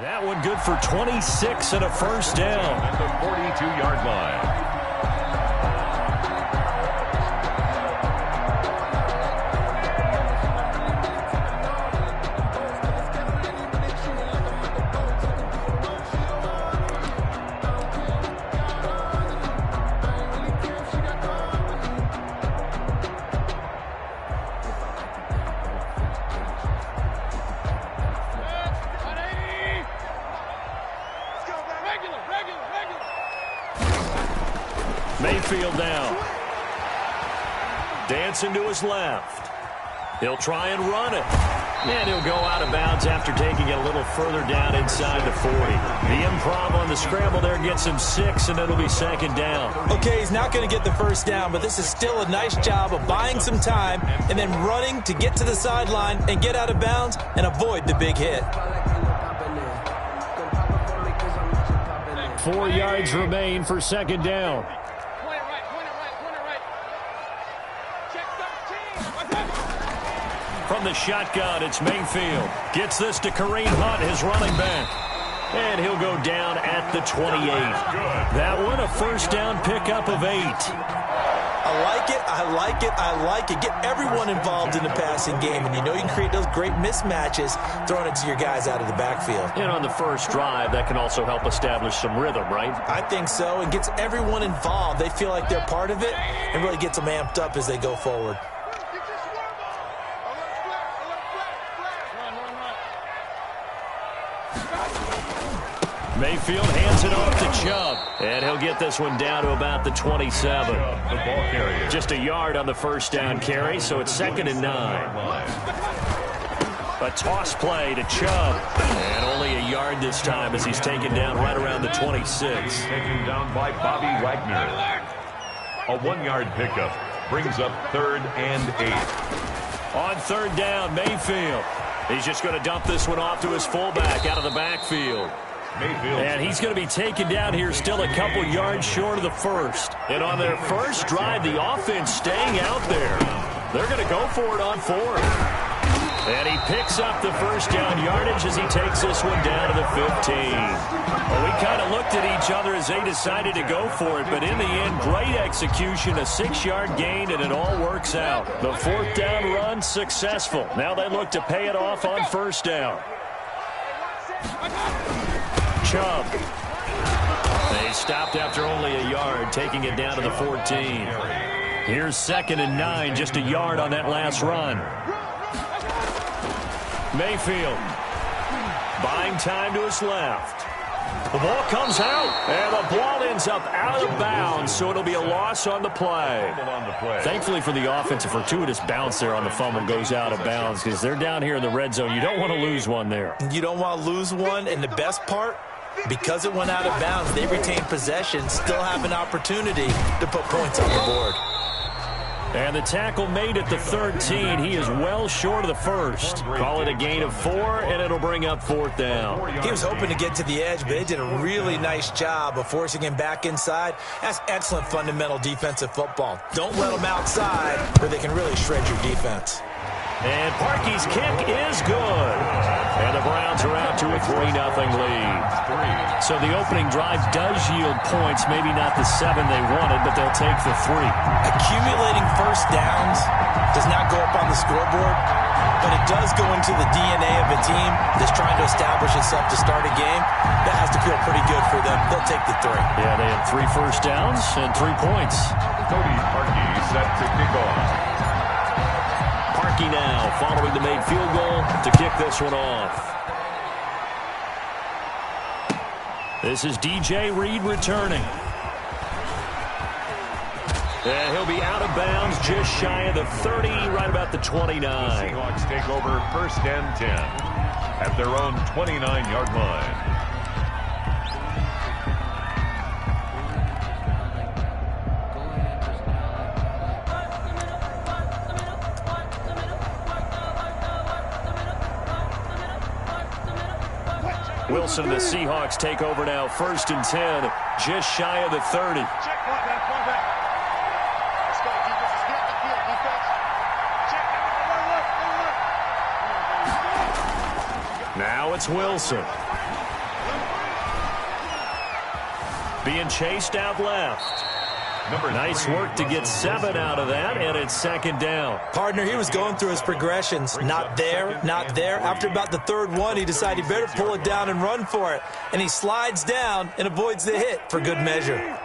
That one good for 26 and a first down. At the 42-yard line. Mayfield down. Dancing to his left. He'll try and run it. And he'll go out of bounds after taking it a little further down inside the 40. The improv on the scramble there gets him 6, and it'll be second down. Okay, he's not going to get the first down, but this is still a nice job of buying some time and then running to get to the sideline and get out of bounds and avoid the big hit. 4 yards remain for second down. From the shotgun, it's Mayfield. Gets this to Kareem Hunt, his running back. And he'll go down at the 28. That one, a first down pickup of 8. I like it, I like it, I like it. Get everyone involved in the passing game, and you know you can create those great mismatches throwing it to your guys out of the backfield. And on the first drive, that can also help establish some rhythm, right? I think so, and gets everyone involved. They feel like they're part of it and really gets them amped up as they go forward. Mayfield hands it off to Chubb, and he'll get this one down to about the 27. The ball carrier. Just a yard on the first down carry, so it's 2nd and 9. A toss play to Chubb, and only a yard this time as he's taken down right around the 26. Taken down by Bobby Wagner. A 1-yard pickup brings up 3rd and 8. On 3rd down, Mayfield. He's just going to dump this one off to his fullback out of the backfield. Mayfield. And he's going to be taken down here still a couple yards short of the first. And on their first drive, the offense staying out there. They're going to go for it on 4th. And he picks up the first down yardage as he takes this one down to the 15. Well, we kind of looked at each other as they decided to go for it, but in the end, great execution, a 6-yard gain, and it all works out. The 4th down run successful. Now they look to pay it off on first down. Chubb. They stopped after only a yard, taking it down to the 14. Here's 2nd and 9, just a yard on that last run. Mayfield buying time to his left. The ball comes out, and the ball ends up out of bounds, so it'll be a loss on the play. Thankfully for the offense, a fortuitous bounce there on the fumble goes out of bounds because they're down here in the red zone. You don't want to lose one there. You don't want to lose one, and the best part, because it went out of bounds, they retain possession, still have an opportunity to put points on the board. And the tackle made at the 13. He is well short of the first. Call it a gain of 4, and it'll bring up 4th down. He was hoping to get to the edge, but they did a really nice job of forcing him back inside. That's excellent fundamental defensive football. Don't let them outside where they can really shred your defense. And Parkey's kick is good. And the Browns are out to a 3-0 lead. So the opening drive does yield points, maybe not the 7 they wanted, but they'll take the 3. Accumulating first downs does not go up on the scoreboard, but it does go into the DNA of a team that's trying to establish itself to start a game. That has to feel pretty good for them. They'll take the 3. Yeah, they had 3 first downs and 3 points. Cody Parkey set to kick off. Parkey now following the made field goal to kick this one off. This is DJ Reed returning. And he'll be out of bounds just shy of the 30, right about the 29. The Seahawks take over 1st and 10 at their own 29-yard line. Wilson and the Seahawks take over now, 1st and 10, just shy of the 30. Now it's Wilson. being chased out left. Nice work to get 7 out of that, and it's second down. Partner, he was going through his progressions. Not there, not there. After about the third one, he decided he better pull it down and run for it. And he slides down and avoids the hit for good measure.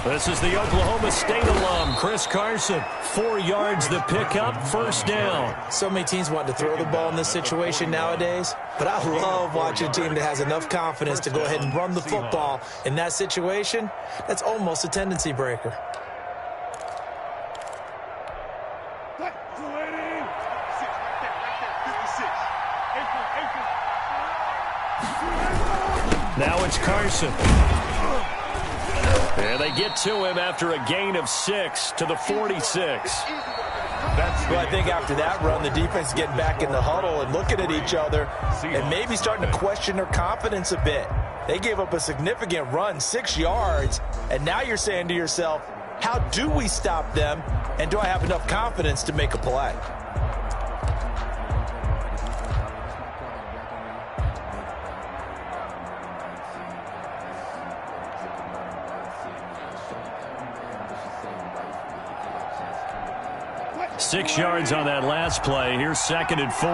This is the Oklahoma State alum, Chris Carson. 4 yards the pickup, first down. So many teams want to throw the ball in this situation nowadays, but I love watching a team that has enough confidence to go ahead and run the football. In that situation, that's almost a tendency breaker. Now it's Carson. And they get to him after a gain of 6 to the 46. Well, I think after that run, the defense is getting back in the huddle and looking at each other and maybe starting to question their confidence a bit. They gave up a significant run, 6 yards, and now you're saying to yourself, how do we stop them, and do I have enough confidence to make a play? Six yards on that last play. Here's second and 4.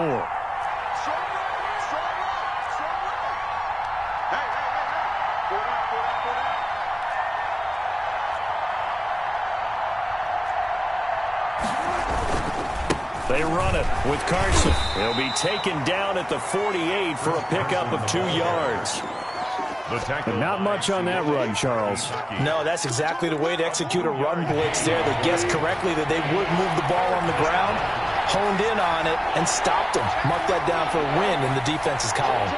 They run it with Carson. He'll be taken down at the 48 for a pickup of 2 yards. Not much on that run, Charles. No, that's exactly the way to execute a run blitz there. They guessed correctly that they would move the ball on the ground, honed in on it, and stopped them. Mark that down for a win in the defense's column.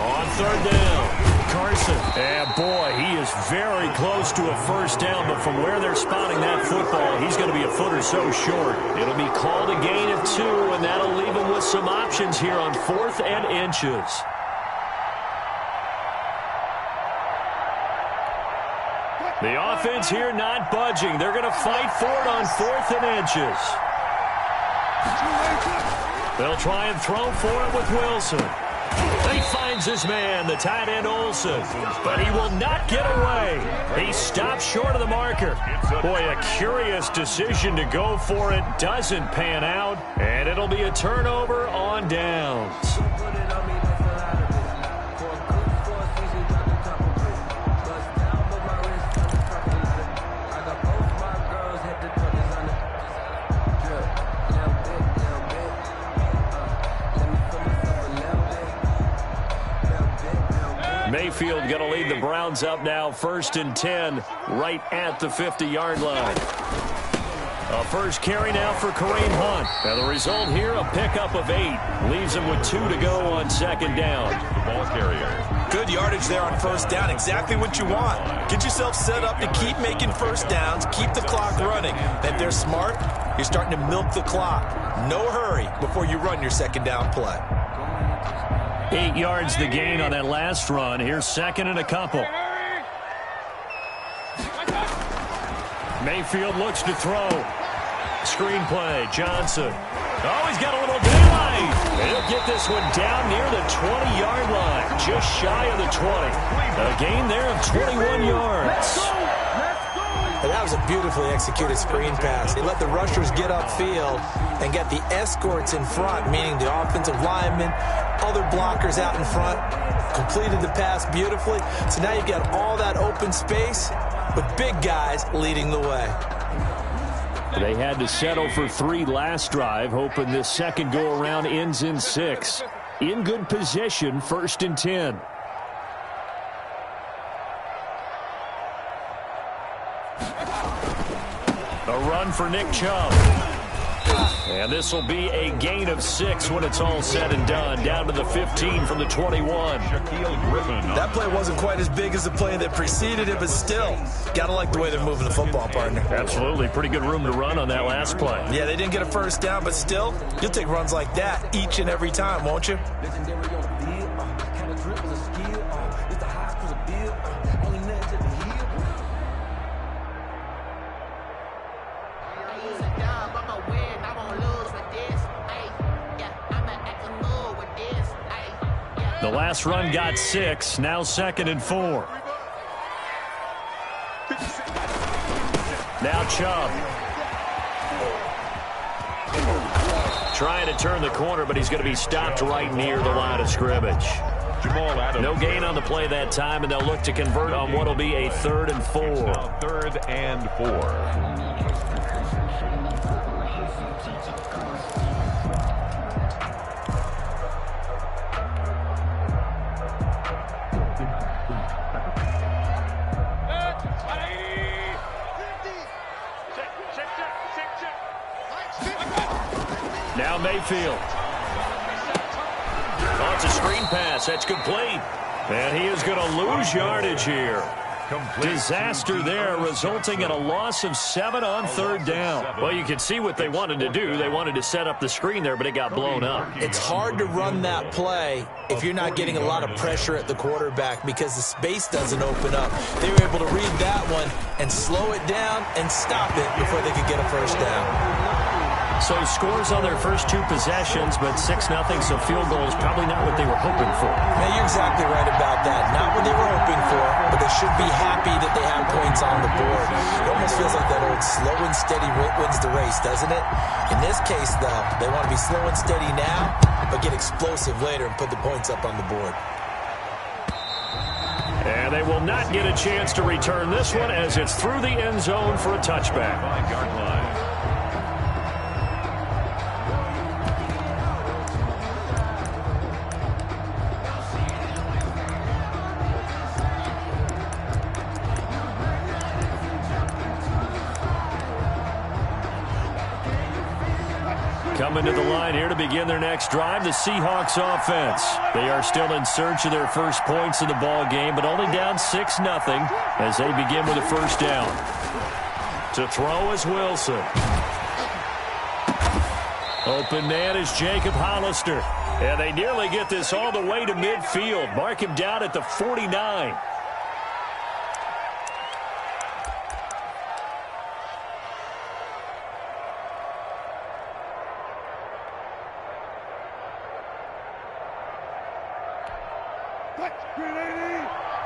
On third down, Carson. And boy, he is very close to a first down, but from where they're spotting that football, he's going to be a foot or so short. It'll be called a gain of 2, and that'll leave him with some options here on 4th and inches. The offense here not budging. They're going to fight for it on 4th and inches. They'll try and throw for it with Wilson. He finds his man, the tight end Olsen, but he will not get away. He stops short of the marker. Boy, a curious decision to go for it. Doesn't pan out, and it'll be a turnover on downs. Mayfield going to lead the Browns up now, 1st and 10, right at the 50-yard line. A first carry now for Kareem Hunt. And the result here, a pickup of 8. Leaves him with 2 to go on second down. The ball carrier. Good yardage there on first down. Exactly what you want. Get yourself set up to keep making first downs, keep the clock running. And if they're smart, you're starting to milk the clock. No hurry before you run your second down play. 8 yards the gain on that last run. Here's second and a couple. Mayfield looks to throw. Screen play, Johnson. Oh, he's got a little daylight. He'll get this one down near the 20-yard line, just shy of the 20. A gain there of 21 yards. And that was a beautifully executed screen pass. They let the rushers get upfield and get the escorts in front, meaning the offensive linemen, other blockers out in front, completed the pass beautifully. So now you've got all that open space with big guys leading the way. They had to settle for 3 last drive, hoping this second go-around ends in 6. In good position, 1st and 10. A run for Nick Chubb. And this will be a gain of 6 when it's all said and done. Down to the 15 from the 21. That play wasn't quite as big as the play that preceded it, but still, gotta like the way they're moving the football, partner. Absolutely. Pretty good room to run on that last play. Yeah, they didn't get a first down, but still, you'll take runs like that each and every time, won't you? The last run got 6. Now 2nd and 4. Now Chubb. Trying to turn the corner, but he's going to be stopped right near the line of scrimmage. No gain on the play that time, and they'll look to convert on what will be a 3rd and 4. 3rd and 4. Now Mayfield. Oh, it's a screen pass. That's complete. And he is going to lose yardage here. Disaster there, resulting in a loss of 7 on 3rd down. Well, you can see what they wanted to do. They wanted to set up the screen there, but it got blown up. It's hard to run that play if you're not getting a lot of pressure at the quarterback because the space doesn't open up. They were able to read that one and slow it down and stop it before they could get a first down. So scores on their first 2 possessions, but 6-0, so field goal is probably not what they were hoping for. Now, you're exactly right about that. Not what they were hoping for, but they should be happy that they have points on the board. It almost feels like that old slow and steady wins the race, doesn't it? In this case, though, they want to be slow and steady now, but get explosive later and put the points up on the board. And they will not get a chance to return this one as it's through the end zone for a touchback. 5-yard line. Coming to the line here to begin their next drive, the Seahawks offense. They are still in search of their first points in the ball game, but only down 6-0 as they begin with a first down. To throw is Wilson. Open man is Jacob Hollister. And they nearly get this all the way to midfield. Mark him down at the 49.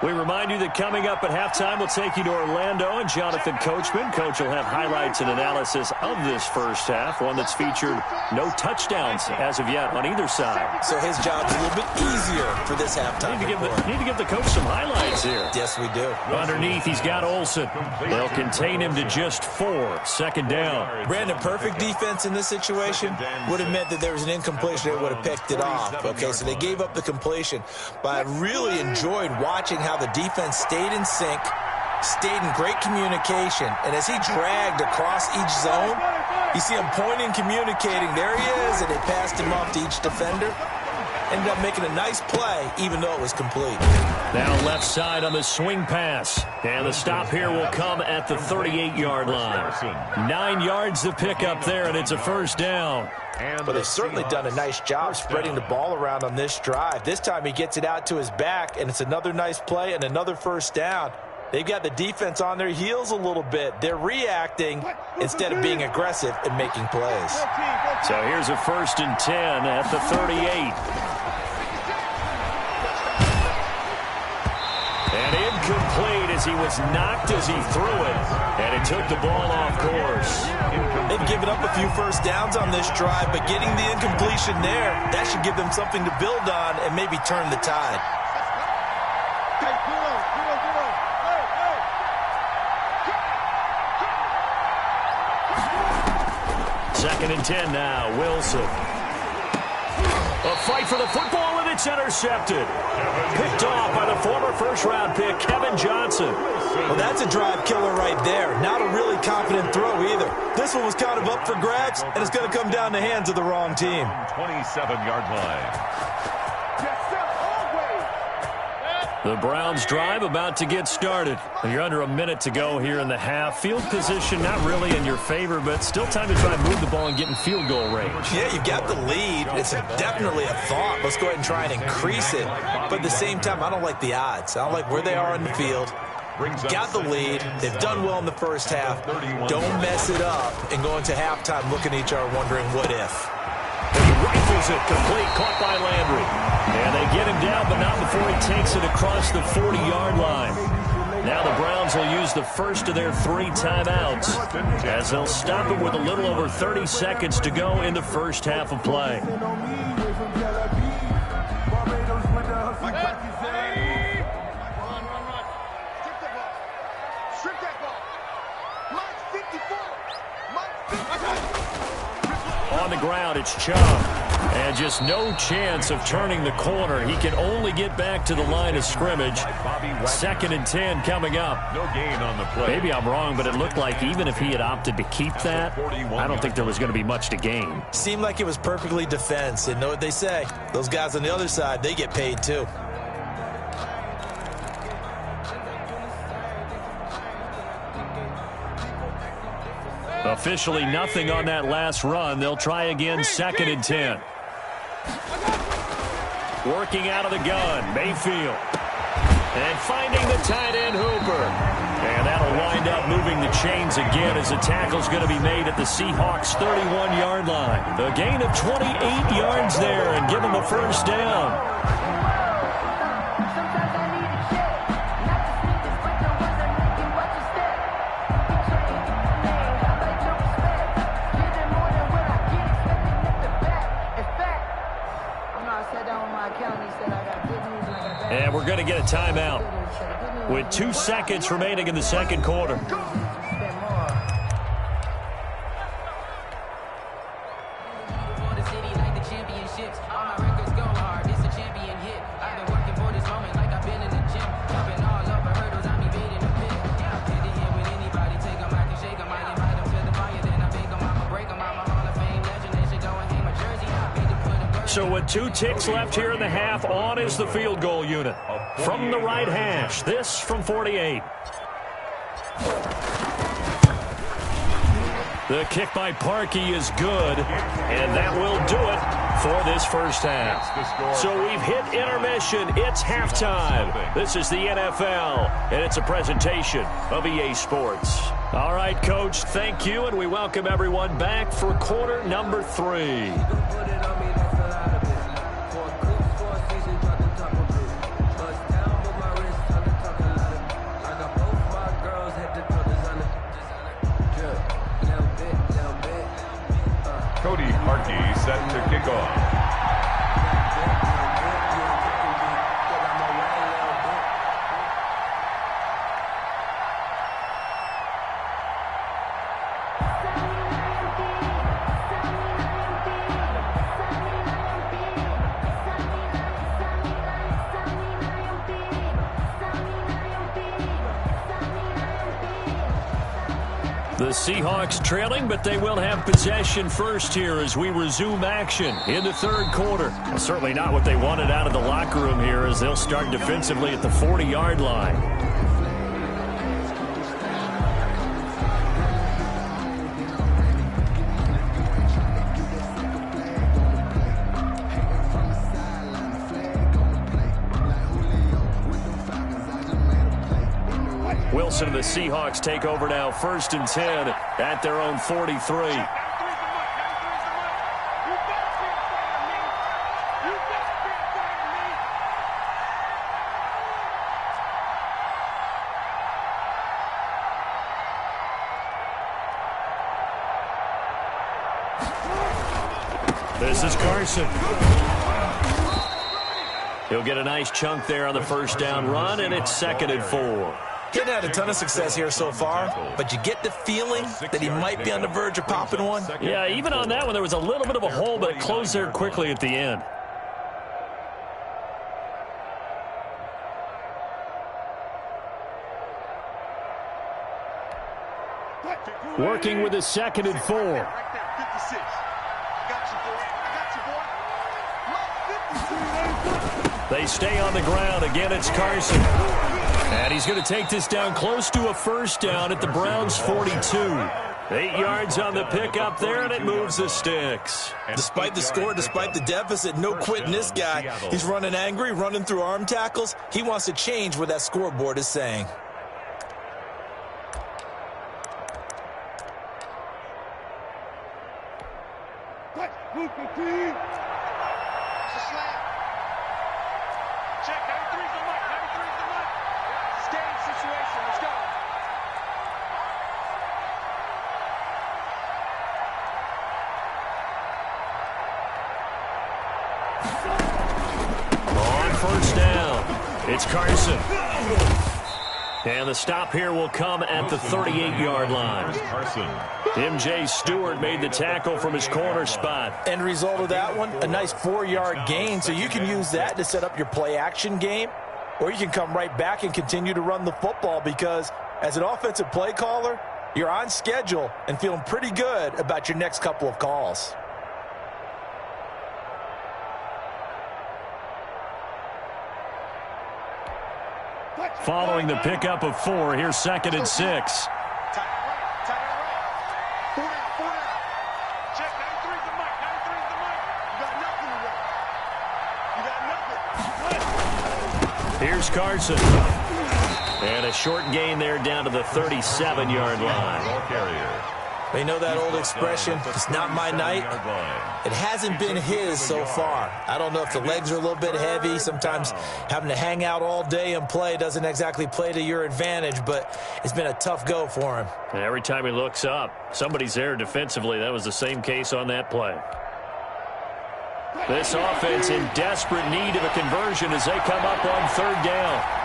We remind you that coming up at halftime, we'll take you to Orlando and Jonathan Coachman. Coach will have highlights and analysis of this first half, one that's featured no touchdowns as of yet on either side. So his job's a little bit easier for this halftime. Need to give the coach some highlights here. Yes, we do. Underneath, he's got Olsen. They'll contain him to just 4. 2nd down. Brandon, perfect defense in this situation would have meant that there was an incompletion. They would have picked it off. Okay, so they gave up the completion. But I really enjoyed watching how the defense stayed in sync, stayed in great communication, and as he dragged across each zone, you see him pointing, communicating. There he is, and they passed him off to each defender. Ended up making a nice play, even though it was complete. Now left side on the swing pass. And the stop here will come at the 38-yard line. 9 yards to pick up there, and it's a first down. But they've certainly done a nice job spreading the ball around on this drive. This time he gets it out to his back, and it's another nice play and another first down. They've got the defense on their heels a little bit. They're reacting instead of being aggressive and making plays. So here's a 1st and 10 at the 38. And incomplete as he was knocked as he threw it. And it took the ball off course. They've given up a few first downs on this drive, but getting the incompletion there, that should give them something to build on and maybe turn the tide. Second and 10 now, Wilson. A fight for the football, and it's intercepted. Picked off by the former first-round pick, Kevin Johnson. Well, that's a drive killer right there. Not a really confident throw either. This one was kind of up for grabs, and it's going to come down the hands of the wrong team. 27-yard line. The Browns drive about to get started. You're under a minute to go here in the half. Field position not really in your favor, but still time to try and move the ball and get in field goal range. Yeah, you've got the lead. It's definitely a thought. Let's go ahead and try and increase it. But at the same time, I don't like the odds. I don't like where they are on the field. Got the lead. They've done well in the first half. Don't mess it up and go into halftime looking at each other wondering what if. Rifles it, complete, caught by Landry. And they get him down, but not before he takes it across the 40-yard line. Now the Browns will use the first of their 3 timeouts as they'll stop it with a little over 30 seconds to go in the first half of play. On the ground, it's Chubb. And just no chance of turning the corner. He can only get back to the line of scrimmage. 2nd and 10 coming up. No gain on the play. Maybe I'm wrong, but it looked like even if he had opted to keep that, I don't think there was going to be much to gain. Seemed like it was perfectly defense. And know what they say? Those guys on the other side, they get paid too. Officially nothing on that last run. They'll try again, 2nd and 10. Working out of the gun, Mayfield. And finding the tight end, Hooper. And that'll wind up moving the chains again as the tackle's going to be made at the Seahawks' 31-yard line. A gain of 28 yards there and give them a first down. And we're going to get a timeout with 2 seconds remaining in the second quarter. So with 2 ticks left here in the half, on is the field goal unit. From the right hash, this from 48. The kick by Parkey is good, and that will do it for this first half. So we've hit intermission. It's halftime. This is the NFL, and it's a presentation of EA Sports. All right, Coach, thank you, and we welcome everyone back for quarter number 3. Parkey set to kick off. The Seahawks trailing, but they will have possession first here as we resume action in the third quarter. Well, certainly not what they wanted out of the locker room here as they'll start defensively at the 40-yard line. Wilson and the Seahawks take over now, 1st and 10 at their own 43. This is Carson. He'll get a nice chunk there on the first down run, and it's 2nd and 4. Getting had a ton of success here so far, but you get the feeling that he might be on the verge of popping one. Yeah, even on that one, there was a little bit of a hole, but it closed there quickly at the end. Working with a 2nd and 4. They stay on the ground. Again, it's Carson. And he's going to take this down close to a first down at the Browns' 42. 8 yards on the pickup there, and it moves the sticks. Despite the score, despite the deficit, no quitting this guy. He's running angry, running through arm tackles. He wants to change what that scoreboard is saying. Check, 93's the mic, 93's the mic. Stay in situation, let's go. On first down, it's Carson. And the stop here will come at the 38-yard line. Carson. M.J. Stewart made the tackle from his corner spot. End result of that one, a nice 4-yard gain. So you can use that to set up your play-action game, or you can come right back and continue to run the football because as an offensive play caller, you're on schedule and feeling pretty good about your next couple of calls. Following the pickup of 4, here's 2nd and 6. Tight right. 4 down. Check, 93's the mic, 93's the mic. You got nothing today. You got nothing. Here's Carson. And a short gain there down to the 37-yard line. Ball carrier. You know that old expression, it's not my night. It hasn't been his so far. I don't know if the legs are a little bit heavy. Sometimes having to hang out all day and play doesn't exactly play to your advantage, but it's been a tough go for him. And every time he looks up, somebody's there defensively. That was the same case on that play. This offense in desperate need of a conversion as they come up on 3rd down.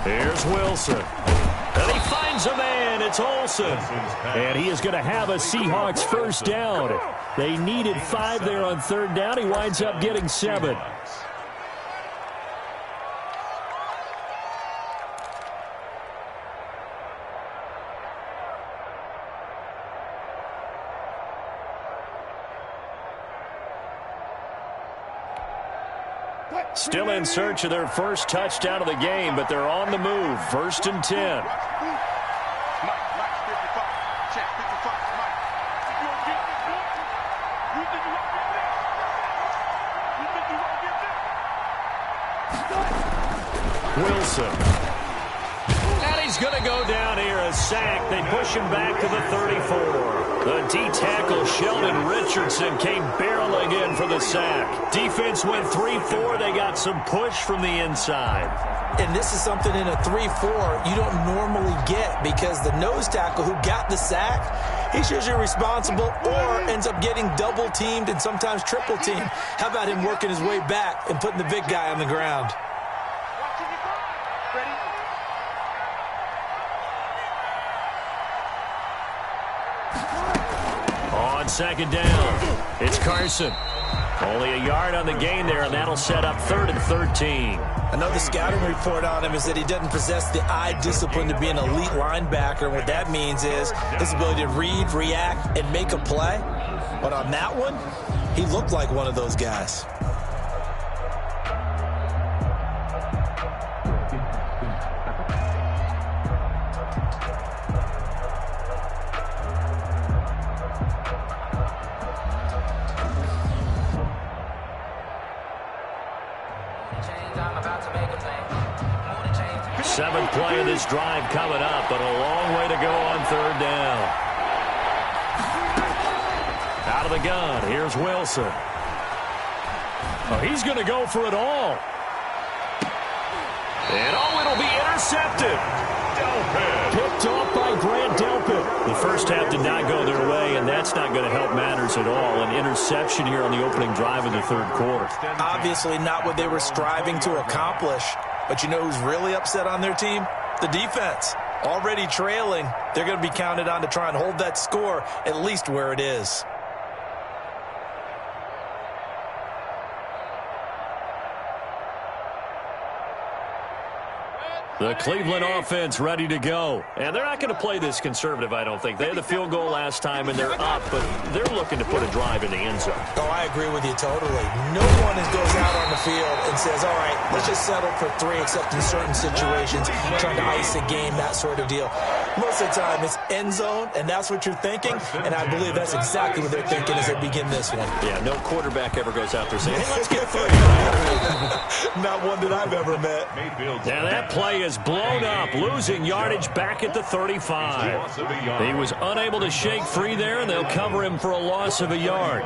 Here's Wilson. And he finds a man. It's Olsen. And he is going to have a Seahawks first down. They needed 5 there on 3rd down. He winds up getting 7. Still in search of their first touchdown of the game, but they're on the move. 1st and 10. Mike, 55. Check, 55. Mike, if you don't get this one, you think you won't get this? You think you won't get this? Wilson. And he's going to go down here, a sack. They push him back to the 34. The D-tackle Sheldon Richardson came barreling in for the sack. Defense went 3-4. They got some push from the inside. And this is something in a 3-4 you don't normally get because the nose tackle who got the sack, he's usually responsible or ends up getting double-teamed and sometimes triple-teamed. How about him working his way back and putting the big guy on the ground? On 2nd down, it's Carson. Only a yard on the gain there, and that'll set up 3rd and 13. I know the scouting report on him is that he doesn't possess the eye discipline to be an elite linebacker. And what that means is his ability to read, react, and make a play. But on that one, he looked like one of those guys. Seventh play of this drive coming up, but a long way to go on 3rd down. Out of the gun, here's Wilson. Oh, he's going to go for it all. And it'll be intercepted. Picked off by Grant Delpit. The first half did not go their way, and that's not going to help matters at all. An interception here on the opening drive of the 3rd quarter. Obviously not what they were striving to accomplish. But you know who's really upset on their team? The defense. Already trailing, they're going to be counted on to try and hold that score at least where it is. The Cleveland offense ready to go. And they're not going to play this conservative, I don't think. They had the field goal last time, and they're up, but they're looking to put a drive in the end zone. Oh, I agree with you totally. No one goes out on the field and says, all right, let's just settle for 3, except in certain situations, trying to ice a game, that sort of deal. Most of the time, it's end zone, and that's what you're thinking, and I believe that's exactly what they're thinking as they begin this one. Yeah, no quarterback ever goes out there saying, hey, let's get 3. Not one that I've ever met. Now that play is blown up, losing yardage back at the 35. He was unable to shake free there, and they'll cover him for a loss of a yard.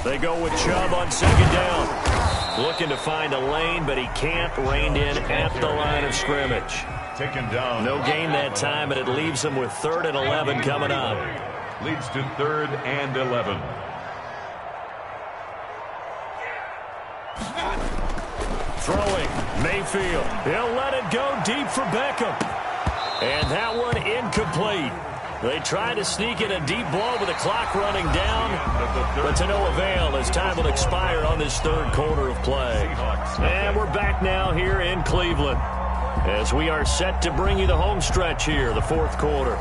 They go with Chubb on 2nd down. Looking to find a lane, but he can't. Reined in at the line of scrimmage. Taken down. No gain that time, and it leaves him with 3rd and 11 coming up. Leads to 3rd and 11. Throwing, Mayfield. He'll let it go deep for Beckham. And that one incomplete. They try to sneak in a deep ball with the clock running down, but to no avail as time will expire on this 3rd quarter of play. And we're back now here in Cleveland as we are set to bring you the home stretch here, the 4th quarter.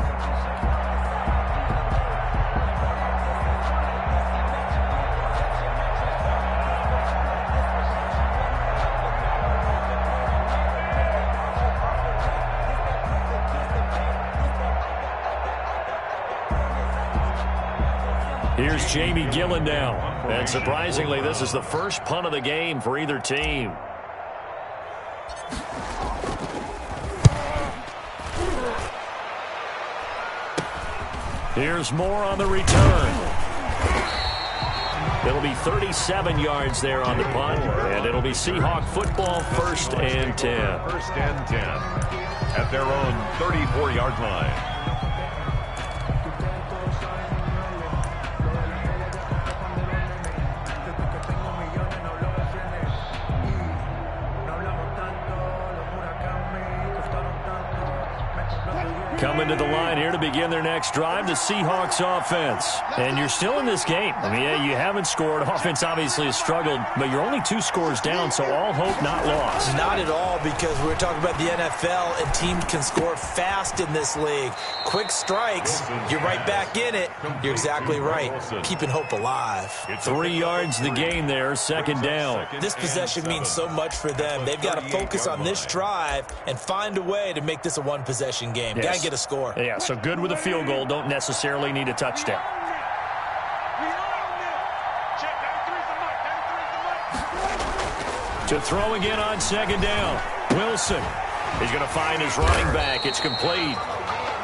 Here's Jamie Gillen now. And surprisingly, this is the first punt of the game for either team. Here's Moore on the return. It'll be 37 yards there on the punt, and it'll be Seahawk football, 1st and 10. 1st and 10 at their own 34-yard line. Coming to the line here to begin their next drive, the Seahawks offense. And you're still in this game. I mean, yeah, you haven't scored. Offense obviously has struggled, but you're only 2 scores down, so all hope not lost. Not at all, because we're talking about the NFL, and teams can score fast in this league. Quick strikes, you're right back in it. You're exactly right. Keeping hope alive. 3 yards the gain there, 2nd down. This possession means so much for them. They've got to focus on this drive and find a way to make this a one-possession game. Yes. Got to get a score. Yeah, so good with a field goal. Don't necessarily need a touchdown. To throw again on 2nd down. Wilson. He's going to find his running back. It's complete.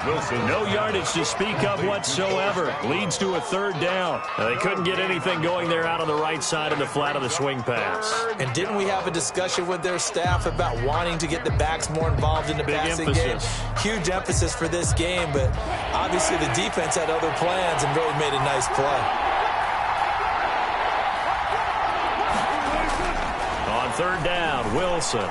Wilson, no yardage to speak of whatsoever. Leads to a 3rd down. Now, they couldn't get anything going there out on the right side of the flat of the swing pass. And didn't we have a discussion with their staff about wanting to get the backs more involved in the passing game? Huge emphasis for this game, but obviously the defense had other plans and really made a nice play. On 3rd down, Wilson.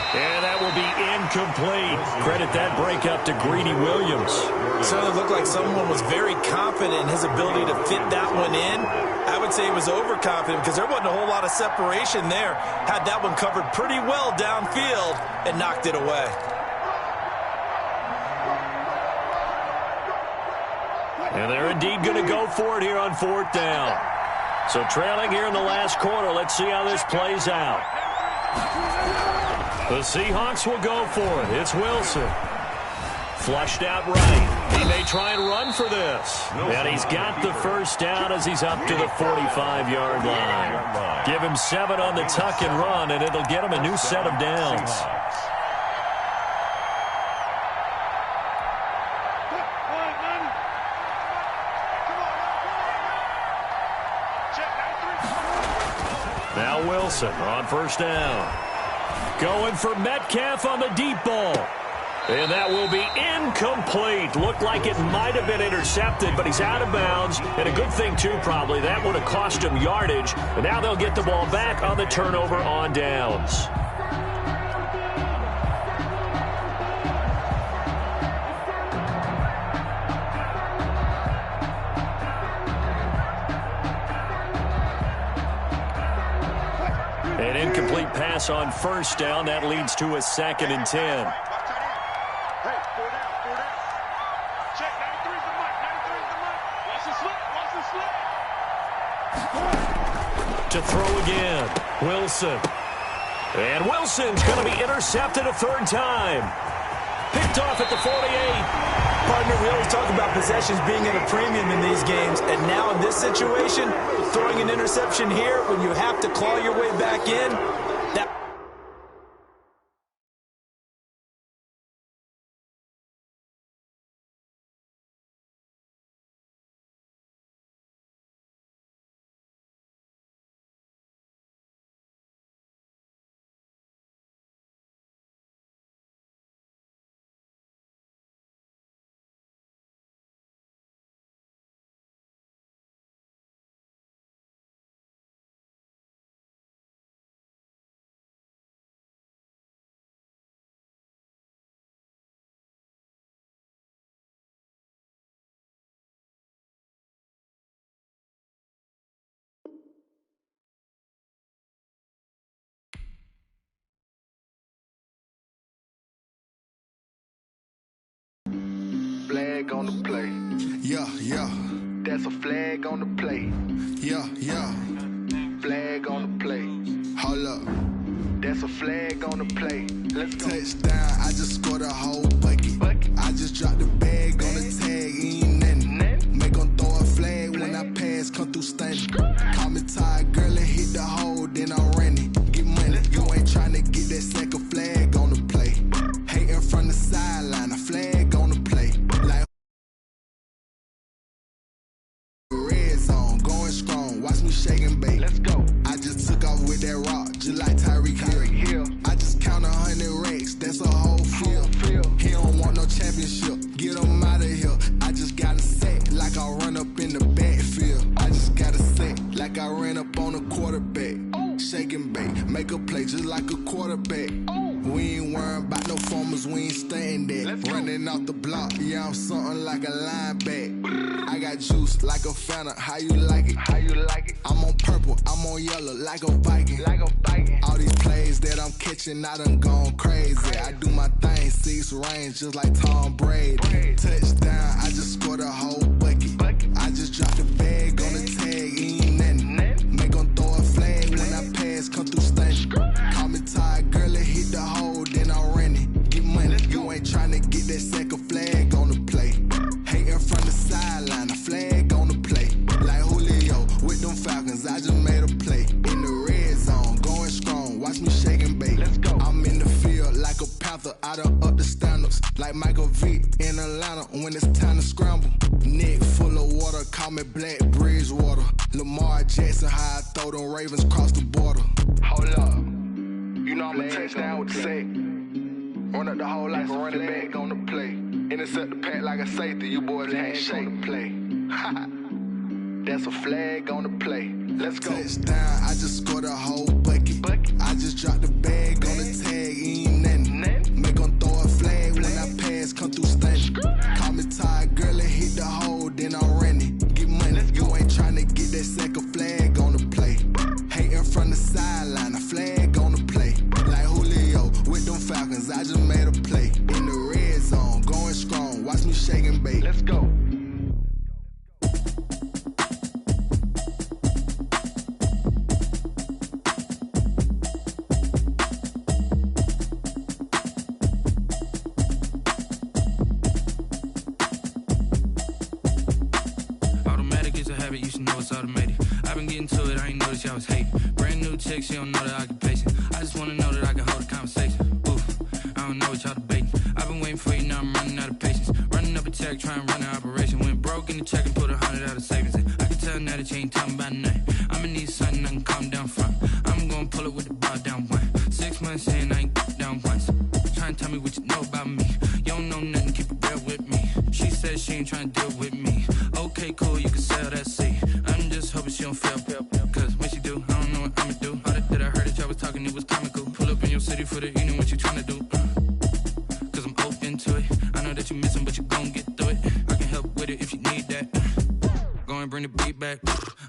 And that will be incomplete. Credit that breakup to Greedy Williams. Certainly looked like someone was very confident in his ability to fit that one in. I would say he was overconfident because there wasn't a whole lot of separation there. Had that one covered pretty well downfield and knocked it away. And they're indeed going to go for it here on 4th down. So trailing here in the last quarter. Let's see how this plays out. The Seahawks will go for it. It's Wilson. Flushed out right. He may try and run for this. And he's got the 1st down as he's up to the 45-yard line. Give him 7 on the tuck and run, and it'll get him a new set of downs. Now Wilson on 1st down. Going for Metcalf on the deep ball. And that will be incomplete. Looked like it might have been intercepted, but he's out of bounds. And a good thing, too, probably. That would have cost him yardage. And now they'll get the ball back on the turnover on downs. An incomplete pass on 1st down. That leads to a 2nd and 10. To throw again, Wilson. And Wilson's going to be intercepted a third time. Picked off at the 48. Partner, we always talk about possessions being at a premium in these games, and now in this situation, throwing an interception here when you have to claw your way back in, that... Flag on the play. Yeah, yeah. That's a flag on the play. Yeah, yeah. Flag on the play. Hold up. That's a flag on the play. Let's go. Touchdown, I just scored a whole bucket. I just dropped the bag on the tag, ain't nothing. Make 'em throw a flag when I pass, come through stunning. Call me tired, girl, and hit the hole, then I'm running. Get money, you ain't tryna get that second flag on the play. Hating from the sideline, a flag on the play. Like red zone, going strong, watch me shake and bake. Let's go. I just took off with that rock, just like Tyreek Hill. I just count 100 racks, that's a whole field. He don't want no championship, get him out of here. I just got a set, like I run up in the backfield. I just got a set, like I ran up on a quarterback. Shake and bake, make a play just like a quarterback. We ain't worrying about no formers, we ain't staying there. Running off the block, yeah, I'm something like a linebacker. I got juice like a Fanta, how you like it? How you like it? I'm on purple, I'm on yellow, like a Viking. Like a Viking. All these plays that I'm catching, I done gone crazy. I do my thing, 6 range, just like Tom Brady. Touchdown, I just scored a whole bucket. I just dropped the bag on the tag, ain't nothing. Make 'em throw a flag when I pass, come through stunning. Call me tired, girl, and hit the hole, then I'm running. Get money, you ain't tryna get that second flag on the play. Hating from the sideline, a flag on the play. Like Julio with them Falcons, I just made a play. In the red zone, going strong, watch me shake and bake. Let's go. I'm in the field like a panther, I done up the standards. Like Michael Vick in Atlanta when it's time to scramble. Neck full of water, call me Black Bridgewater. Lamar Jackson, how I throw them Ravens cross the border. Hold up. You know I'm a touchdown with the sack. Run up the whole like a running back on the play. Intercept the pack like a safety. You boys ain't shake the play. That's a flag on the play. Let's go. Touchdown, I just scored a whole bucket. I just dropped the bag on the tag, ain't nothing. Make 'em throw a flag when I pass, come through stunning. Call me tired, girl, and hit the hole, then I'm running. Get money, you ain't tryna get that second flag on the play. Hating from the sideline, a flag on the play. Like Julio with them Falcons, I just made a play. In the red zone, going strong, watch me shake and bake. Let's go. Automatic is a habit, you should know it's automated. I've been getting to it, I ain't noticed y'all was hating. Brand new chick, she don't know the occupation. I just wanna know that I can hold a conversation. Oof, I don't know what y'all debating. I've been waiting for you, now I'm running out of patience. Running up a check, trying to run an operation. Went broke in the check and put 100 out of savings in. I can tell now that you ain't talking about nothing. I'ma need something I can calm down from. I'm gonna pull it with the bar down one. 6 months in, I ain't down once. Trying to tell me what you know about me. You don't know nothing, keep it real with me. She said she ain't trying to deal with me. Okay, cool, you can sell that seat. I'm just hoping she don't fail. Cause when she do, I don't know what I'ma do. All that I heard that y'all was talking, it was comical. Pull up in your city for the evening, what you trying to do? Cause I'm open to it. I know that you missing, but you gon' get through it. I can help with it if you need that. Go and bring the beat back.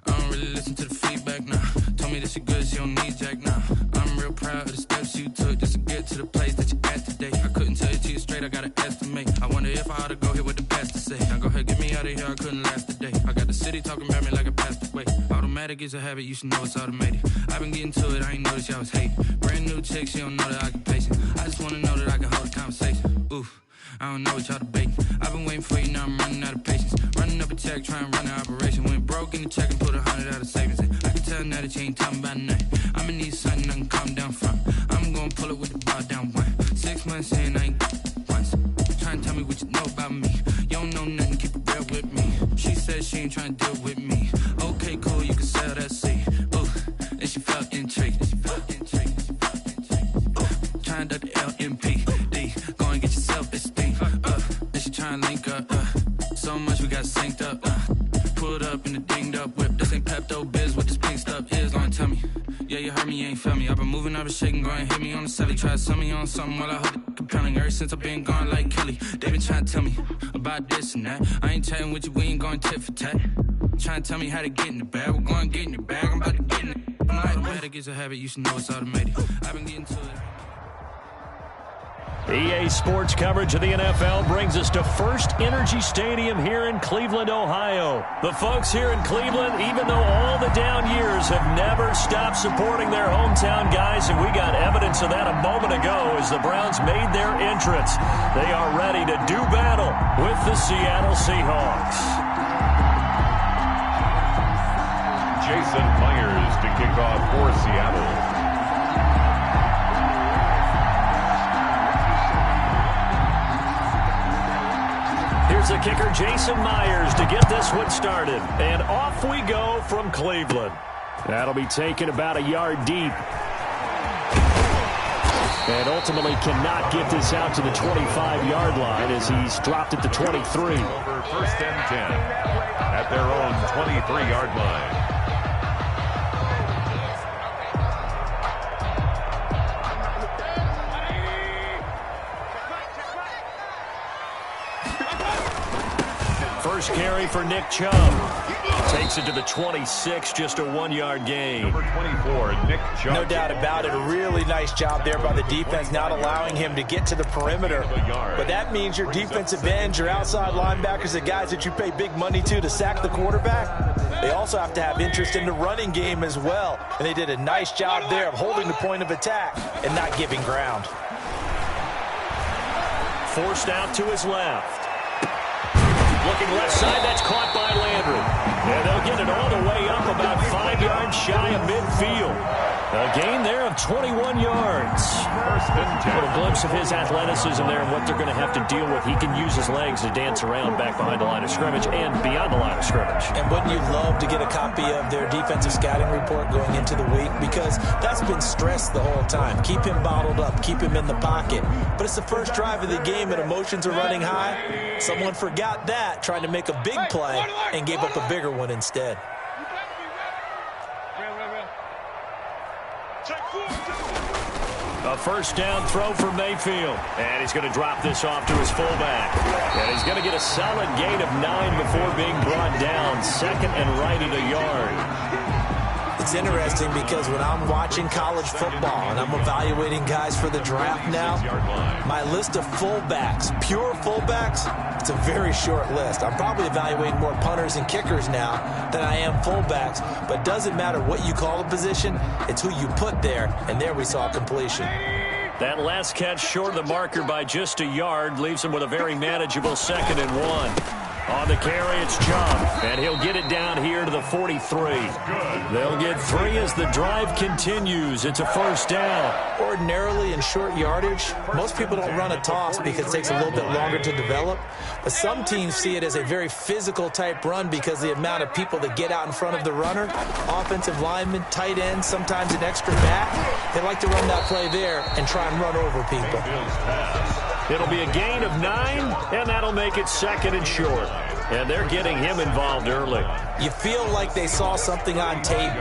I don't really listen to the feedback, nah. Told me that she good, she don't need jack, nah. I'm real proud of the steps you took just to get to the place that you at today. I couldn't tell you to you straight, I gotta estimate. I wonder if I ought to go here with the pastor say. Now go ahead, get me out of here, I couldn't last today. I got the city talking about me like I passed away. Automatic is a habit, you should know it's automated. I've been getting to it, I ain't noticed y'all was hating. Brand new chick, she don't know that I can pace it. I just wanna know that I can hold a conversation. Oof, I don't know what y'all debating. I've been waiting for you, now I'm running out of patience. Running up a check, trying to run an operation. Went broke in the check and put 100 out of savings in. I can tell now that you ain't talking about nothing. I'ma need something I can calm down from. I'm gonna pull it with the bar down one. 6 months in, I ain't once. Trying to tell me what you know about me. You don't know nothing, keep it real with me. She said she ain't trying to deal with me. Okay, cool, you can sell that seed. Ooh, and she felt intrigued. Trying to duck the LMPD. Go and get your self-esteem. And she trying to link up. So much we got synced up. Pulled up in the dinged up whip. This ain't Pepto-Biz, what this pink stuff is. Gonna tell me. Yeah, you heard me, you ain't felt me. I've been moving, I've been shaking, go and hit me on the celly. Try to sell me on something while I hold it compelling. Ever since I've been gone like Kelly, they been trying to tell me about this and that. I ain't chatting with you, we ain't going tit for tat. Trying to tell me how to get in the bag. We're going to get in the bag, I'm about to get in it. I'm like, automatic is a habit, you should know it's automated. I've been getting to it. EA Sports coverage of the NFL brings us to First Energy Stadium here in Cleveland, Ohio. The folks here in Cleveland, even though all the down years, have never stopped supporting their hometown guys, and we got evidence of that a moment ago as the Browns made their entrance. They are ready to do battle with the Seattle Seahawks. Jason Myers to kick off for Seattle. Here's the kicker, Jason Myers, to get this one started. And off we go from Cleveland. That'll be taken about a yard deep. And ultimately cannot get this out to the 25-yard line as he's dropped at the 23. Over first and 10 at their own 23-yard line. First carry for Nick Chubb. Takes it to the 26, just a 1-yard gain. Number 24, Nick Chubb. No doubt about it. A really nice job there by the defense, not allowing him to get to the perimeter. But that means your defensive ends, your outside linebackers, the guys that you pay big money to sack the quarterback, they also have to have interest in the running game as well. And they did a nice job there of holding the point of attack and not giving ground. Forced out to his left. Looking left side, that's caught by Landry. And they'll get it all the way up about 5 yards shy of midfield. A gain there of 21 yards. First and 10. A little glimpse of his athleticism there and what they're going to have to deal with. He can use his legs to dance around back behind the line of scrimmage and beyond the line of scrimmage. And wouldn't you love to get a copy of their defensive scouting report going into the week? Because that's been stressed the whole time. Keep him bottled up. Keep him in the pocket. But it's the first drive of the game and emotions are running high. Someone forgot that, trying to make a big play and gave up a bigger one instead. A first down throw for Mayfield. And he's going to drop this off to his fullback. And he's going to get a solid gain of 9 before being brought down. Second and right at a yard. It's interesting because when I'm watching college football and I'm evaluating guys for the draft now, my list of fullbacks, pure fullbacks, it's a very short list. I'm probably evaluating more punters and kickers now than I am fullbacks, but it doesn't matter what you call a position, it's who you put there, and there we saw completion. That last catch short of the marker by just a yard leaves him with a very manageable 2nd and 1. On the carry, it's Chubb, and he'll get it down here to the 43. They'll get 3 as the drive continues. It's a first down. Ordinarily in short yardage, most people don't run a toss because it takes a little bit longer to develop. But some teams see it as a very physical type run because the amount of people that get out in front of the runner, offensive linemen, tight ends, sometimes an extra back, they like to run that play there and try and run over people. It'll be a gain of 9, and that'll make it 2nd and short. And they're getting him involved early. You feel like they saw something on tape,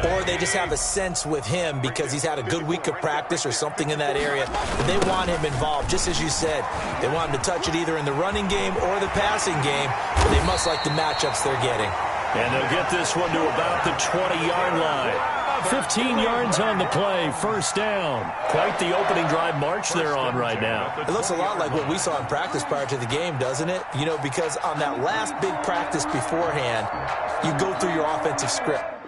or they just have a sense with him because he's had a good week of practice or something in that area. And they want him involved, just as you said. They want him to touch it either in the running game or the passing game, but they must like the matchups they're getting. And they'll get this one to about the 20-yard line. about 15 yards on the play. First down. Quite the opening drive march they're on right now. It looks a lot like what we saw in practice prior to the game, doesn't it? You know, because on that last big practice beforehand, you go through your offensive script.